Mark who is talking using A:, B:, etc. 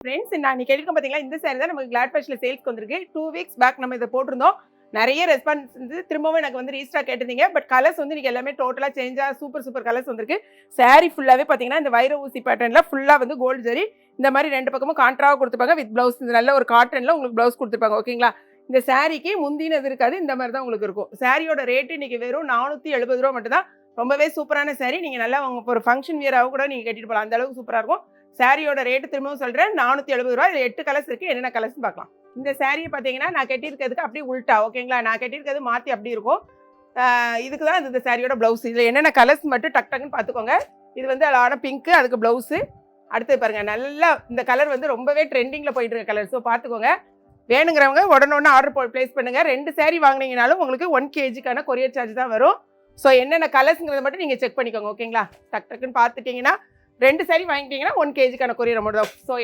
A: Friends நான் இன்னைக்கு எடுக்க பார்த்தீங்களா இந்த சாரி தான் நமக்கு கிளாட் ஃபேஷனில் சேல்ஸ்க்கு வந்திருக்கு 2 வீக்ஸ் பேக் நம்ம இதை போட்டிருந்தோம். நிறைய ரெஸ்பான்ஸ் வந்து திரும்பவும் எனக்கு வந்து ரீஸ்டாக் கேட்டிருந்தீங்க. பட் கலர்ஸ் வந்து இன்னைக்கு எல்லாமே டோட்டலாக சேஞ்சாக சூப்பர் கலர்ஸ் வந்திருக்கு. சாரி ஃபுல்லாகவே பார்த்தீங்கன்னா இந்த வைர ஊசி பேட்டர்னில் ஃபுல்லாக வந்து கோல்டு ஜரி இந்த மாதிரி 2 பக்கமும் கான்ட்ராவாக கொடுத்துருப்பாங்க. வித் ப்ளவுஸ் இந்த நல்ல ஒரு காட்டனில் உங்களுக்கு ப்ளவுஸ் கொடுத்துருப்பாங்க. ஓகேங்களா? இந்த சாரிக்கு முந்தினது இருக்காது, இந்த மாதிரி தான் உங்களுக்கு இருக்கும். சாரியோட ரேட்டு இன்னைக்கு வெறும் 470 ரூபா மட்டும் தான். ரொம்பவே சூப்பரான சாரி. நீங்கள் நல்லா உங்க ஒரு ஃபங்க்ஷன் வியராக கூட நீங்கள் கட்டிட்டு போகலாம். அந்த அளவுக்கு சூப்பராக இருக்கும். சாரியோட ரேட்டு திரும்பவும் சொல்கிறேன், 470 ரூபா. இதில் 8 கலர்ஸ் இருக்குது. என்னென்ன கலர்ஸ்னு பார்க்கலாம். இந்த சாரியை பார்த்தீங்கன்னா நான் கட்டியிருக்கிறதுக்கு அப்படியே உல்ட்டா. ஓகேங்களா? நான் கட்டியிருக்கிறது மாற்றி அப்படி இருக்கும். இதுக்கு தான் இந்த சாரியோட ப்ளவுஸ். இதில் என்னென்ன கலர்ஸ் மட்டும் டக்குன்னு பார்த்துக்கோங்க. இது வந்து அழகான பிங்க்கு, அதுக்கு ப்ளவுஸு. அடுத்து பாருங்கள், நல்லா இந்த கலர் வந்து ரொம்பவே ட்ரெண்டிங்கில் போயிட்டு இருக்க கலர். ஸோ பார்த்துக்கோங்க. வேணுங்கிறவங்க உடனே ஆர்டர் ப்ளேஸ் பண்ணுங்கள். 2 சாரி வாங்கினீங்கனாலும் உங்களுக்கு 1 kgக்கான கொரியர் சார்ஜ் தான் வரும். ஸோ என்னென்ன கலர்ஸுங்கிறத மட்டும் நீங்கள் செக் பண்ணிக்கோங்க. ஓகேங்களா? டக்குன்னு பார்த்துட்டிங்கன்னா 2 சாரி வாங்கிட்டீங்கன்னா 1 kgக்கான கொரியர் அமௌண்ட் தான். ஸோ